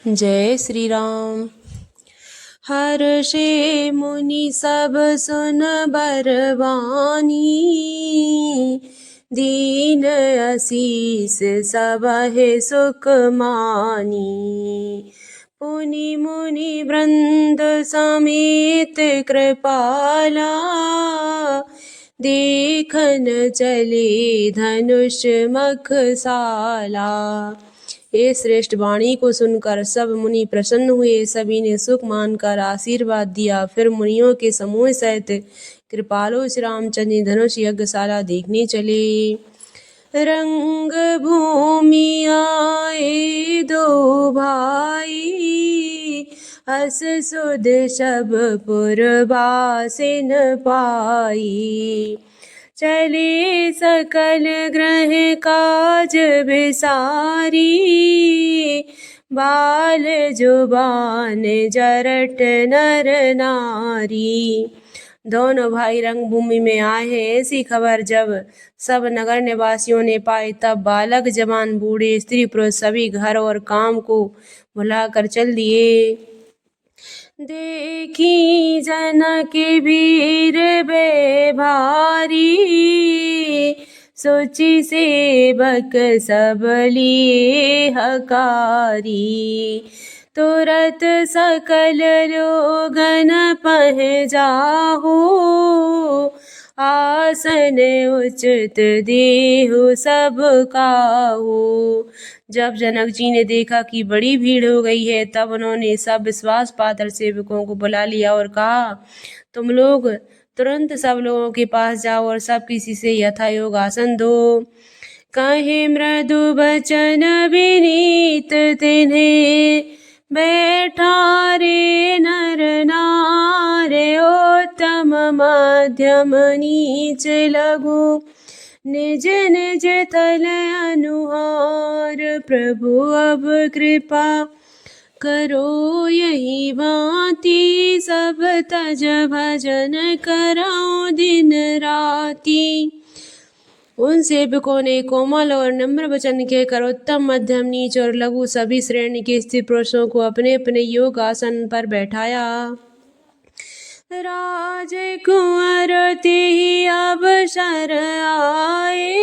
जय श्री राम। हर्षे मुनि सब सुन बरवानी, दीन असीस सबहि सुख मानी। पुनि मुनि वृंद समेत कृपाला, देखन चले धनुष मखसाला। ये श्रेष्ठ वाणी को सुनकर सब मुनि प्रसन्न हुए। सभी ने सुख मानकर आशीर्वाद दिया। फिर मुनियों के समूह सहित कृपालु श्री रामचंद्र जी धनुष यज्ञशाला देखने चले। रंग भूमि आए दो भाई, हस सुध सब पुरवासिन पाई। चले सकल ग्रह काज बिसारी, बाल जुबान जरट नर नारी। दोनों भाई रंगभूमि में आए हैं। ऐसी खबर जब सब नगर निवासियों ने पाई, तब बालक जवान बूढ़े स्त्री पुरुष सभी घर और काम को भुलाकर चल दिए। देखी जनक वीर बे भारी, सोची सेवक सब लिए हकारी। तुरत सकल लोगन पह जाहु, आसन उचित देहु सब काहू। जब जनक जी ने देखा कि बड़ी भीड़ हो गई है, तब उन्होंने सब विश्वास पात्र सेवकों को बुला लिया और कहा, तुम लोग तुरंत सब लोगों के पास जाओ और सब किसी से यथायोग आसन दो। कहे मृदु बचन विनीत तिन्हें, बैठा रे नर नारे। उत्तम मध्यम नीच लघु, निज निज तल अनुहार। प्रभु अब कृपा करो यही भांति, सब तज भजन करो दिन राति। उन सेवकों ने कोमल और नम्र वचन कहकर उत्तम मध्यम नीच और लघु सभी श्रेणी के स्त्री पुरुषों को अपने अपने योग आसन पर बैठाया। राजकुंवर तेहि अवसर आए,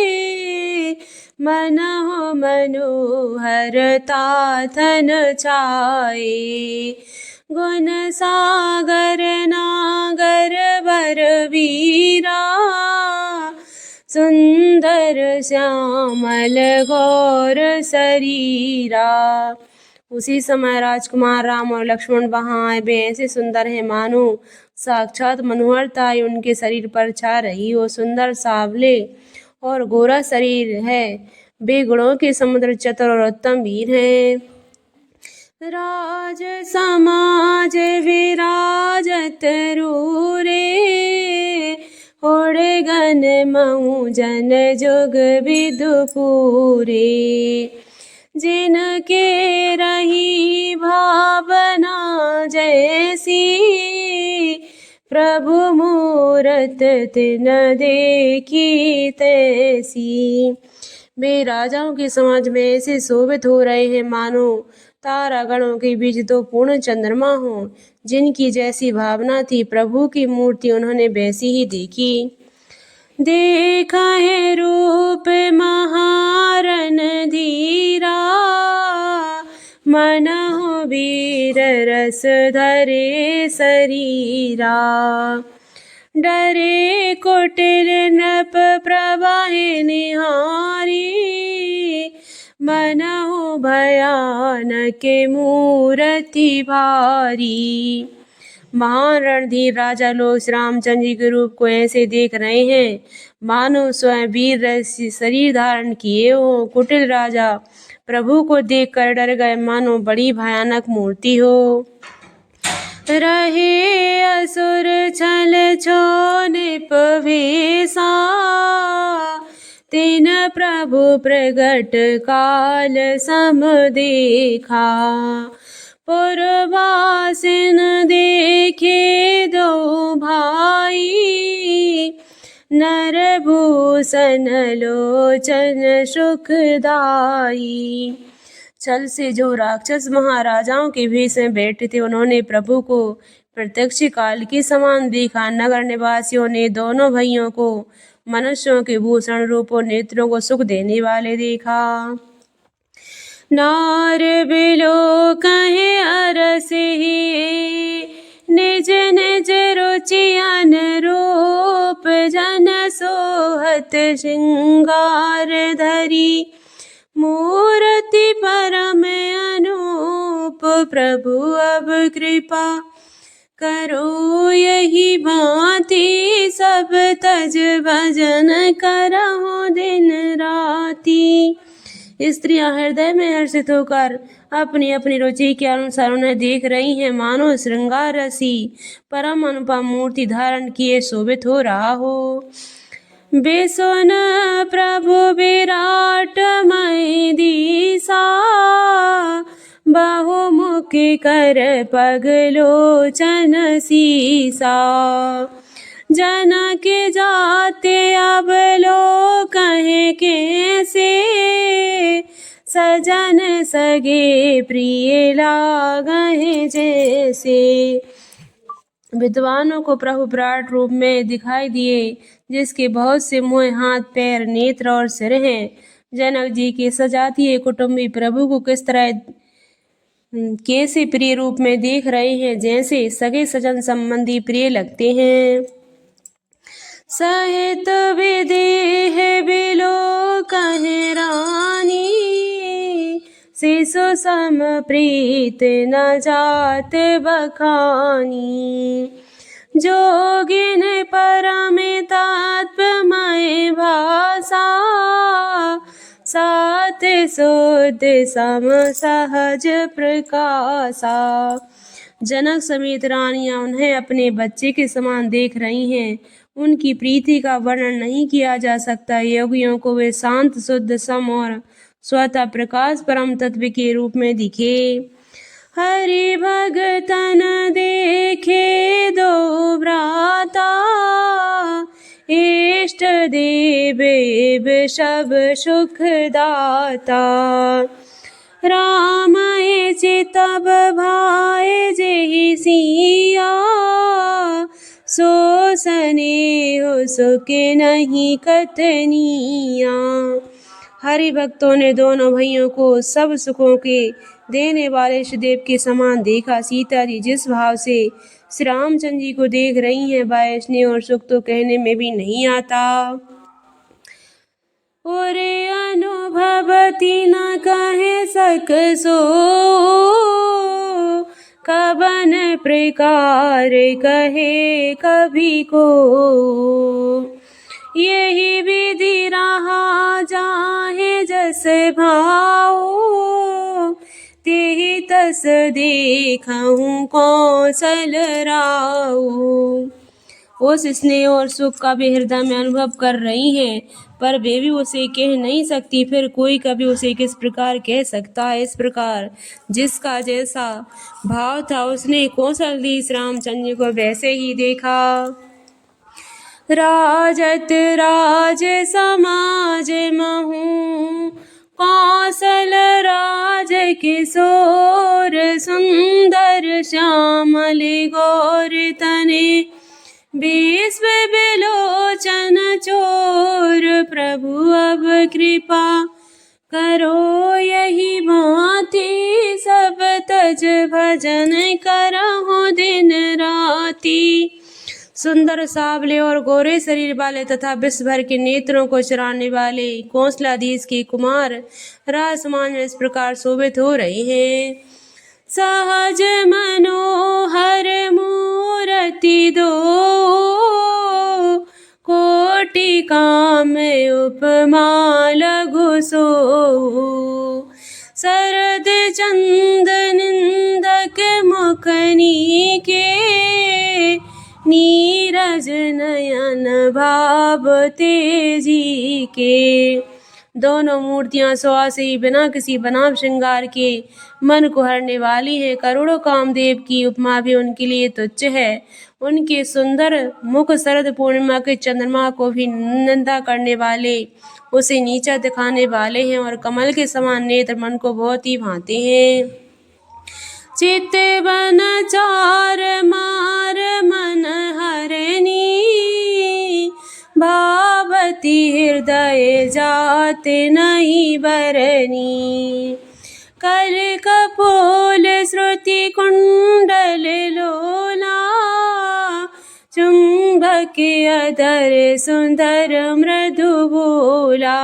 मनहु मनोहर ताथन छाए। गुण सागर नागर वर वीरा, सुंदर श्यामल गौर शरीरा। उसी समय राजकुमार राम और लक्ष्मण वहां आए। वे ऐसे सुंदर हैं मानो साक्षात मनोहरता उनके शरीर पर छा रही हो। सुंदर सावले और गोरा शरीर है। वे गुणों के समुद्र चतुर और उत्तम वीर हैं। राज समाज विराजत रूरे, होड़े गन महु जन जुग विदु पूरे। जिनके रही भावना जैसी, प्रभु मूरत तिन देखी तैसी। वे राजाओं के समाज में ऐसे शोभित हो रहे हैं मानो तारा गणों के बीच दो पूर्ण चंद्रमा हो। जिनकी जैसी भावना थी, प्रभु की मूर्ति उन्होंने वैसी ही देखी। देखा है रूप महारन धीरा, मनहु वीर रस धरे शरीरा। डरे कुटिल नृप प्रवाहि निहारी, मनहु भयानक मूरति भारी। महान रणधीर राजा लोग श्री रामचंद्र जी के रूप को ऐसे देख रहे हैं मानो स्वयं वीर रस शरीर धारण किए हो। कुटिल राजा प्रभु को देखकर डर गए मानो बड़ी भयानक मूर्ति हो। रहे असुर छल छो निप भेसा, तिन प्रभु प्रगट काल सम देखा। पुरवासिन देखे दो भाई, नरभूषण लोचन सुखदाई। छल से जो राक्षस महाराजाओं के भेष में बैठे थे, उन्होंने प्रभु को प्रत्यक्ष काल के समान देखा। नगर निवासियों ने दोनों भाइयों को मनुष्यों के भूषण रूप और नेत्रों को सुख देने वाले देखा। नार बिलो कहे अरस ही, निज निज रुचि अनुरूप, जन सोहत श्रृंगार धरी, मूर्ति परम अनूप, प्रभु अब कृपा करो यही भांति, सब तज भजन करहु दिन राति। स्त्रियां हृदय में हर्षित होकर अपनी अपनी रुचि के अनुसार उन्हें देख रही हैं, मानो श्रृंगार रसी परम अनुपम मूर्ति धारण किए शोभित हो रहा हो। बेसुन प्रभु विराट मय दिशा, बहुमुखी कर पगलोचन सीसा, जनक जाते अब लो कहे कैसे, सजन सगे प्रिय लागहि जैसे। विद्वानों को प्रभु विराट रूप में दिखाई दिए, जिसके बहुत से मुँह, हाथ, पैर, नेत्र और सिर हैं। जनक जी के सजातीय कुटुंबी प्रभु को किस तरह कैसे प्रिय रूप में देख रहे हैं, जैसे सगे सजन संबंधी प्रिय लगते हैं। सहित विदेह बिलो कहे रानी, शिशु सम प्रीत न जात बखानी, जोगिन परमितात्मय भाषा, सात शुद्ध सम सहज प्रकाशा। जनक समेत रानियां उन्हें अपने बच्चे के समान देख रही हैं। उनकी प्रीति का वर्णन नहीं किया जा सकता। योगियों को वे शांत, शुद्ध, सम और स्वतः प्रकाश परम तत्व के रूप में दिखे। हरि भगतन देखे दो भ्राता, इष्ट देव सब सुख दाता, राम चितब भाई जेहि सिया, सो स्नेह सुख नहीं कतनिया। हरि भक्तों ने दोनों भाइयों को सब सुखों के देने वाले शिवदेव के समान देखा। सीता जी जिस भाव से श्री रामचंद्र जी को देख रही हैं, वह स्नेह और सुख तो कहने में भी नहीं आता। ओरे अनुभवती न कहे सकसो, कबन प्रकार कहे कभी को, यही विधि रहा जाहे जस भाओ, तेहि तस देखहूँ कौशल राऊ। उस स्नेह और सुख का भी हृदय में अनुभव कर रही हैं, पर वे भी उसे कह नहीं सकती। फिर कोई कभी उसे किस प्रकार कह सकता है। इस प्रकार जिसका जैसा भाव था, उसने कौशल दी श्री रामचंद्र जी को वैसे ही देखा। राजत राज समाज महू, कौशल राज किशोर, सुंदर श्यामल गौर तने, विश्व बिलोचन चोर, प्रभु अब कृपा करो यही भांति, सब तज भजन करहु दिन राति। सुंदर सावले और गोरे शरीर वाले तथा विश्व भर के नेत्रों को चुराने वाले कौशलाधीश के कुमार राजसमान इस प्रकार शोभित हो रहे हैं। सहज मनोहर मूर्ति दो, कोटि काम उपमा लघु सो, शरद चंद निंदक मुखनी के, नीरज नयन भाव तेजी के। दोनों मूर्तियां सुहा से ही बिना किसी बनाव श्रृंगार के मन को हरने वाली हैं। करोड़ों कामदेव की उपमा भी उनके लिए तुच्छ है। उनके सुंदर मुख शरद पूर्णिमा के चंद्रमा को भी निंदा करने वाले, उसे नीचा दिखाने वाले हैं और कमल के समान नेत्र मन को बहुत ही भाते हैं। चितवन चार मार मन हरनी, भावती हृदय जाते नहीं बरनी। कर कपोल श्रुति कुंडल लोला, चुंबक अधर सुंदर मृदु बोला।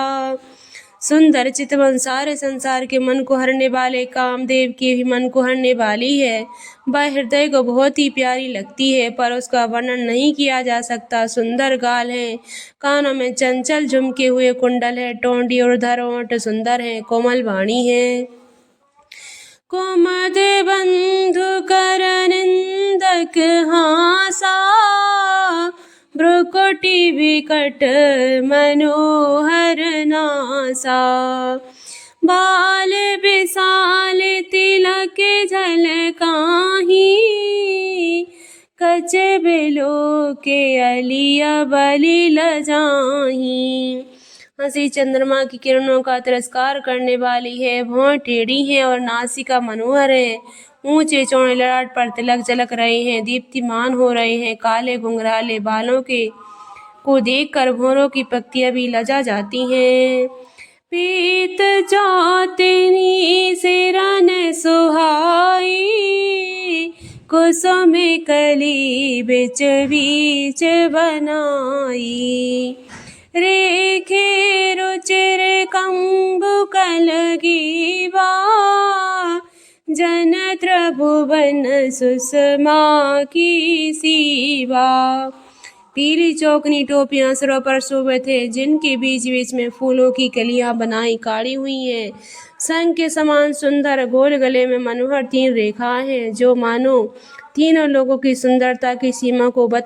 सुंदर चितवन सारे संसार के मन को हरने वाले, कामदेव के भी मन को हरने वाली है। वह हृदय को बहुत ही प्यारी लगती है, पर उसका वर्णन नहीं किया जा सकता। सुंदर गाल है, कानों में चंचल झुमके हुए कुंडल है, टोंडी और उधर ओंठ सुंदर है, कोमल वाणी है। कुमद बंधु कर निंदक हासा, भ्रुकुटि विकट मनोहर नासा। बाल विशाल तिलक झलकाहि, कच बिलो के अलिया बलि लजाहि। हंसी चंद्रमा की किरणों का तिरस्कार करने वाली है, भौं टेढ़ी हैं और नासिका मनोहर है। ऊंचे चौड़े ललाट पर तिलक झलक रहे हैं, दीप्तिमान हो रहे हैं। काले घुंघराले बालों को देखकर भौरों की पक्तियां भी लजा जाती हैं। पीत चौतनी सिरन सुहाई, कुसुम कली बिच बीच बनाई। रेखे रुचिर कंबु कलगीबा, जन त्रिभुवन सुषमा की सीवा। पीली चौकनी टोपियां सिरों पर शोभित है, जिनके बीच बीच में फूलों की कलियां बनाई काढ़ी हुई हैं। शंख के समान सुंदर गोल गले में मनोहर 3 रेखाएं हैं, जो मानो तीनों लोगों की सुंदरता की सीमा को बता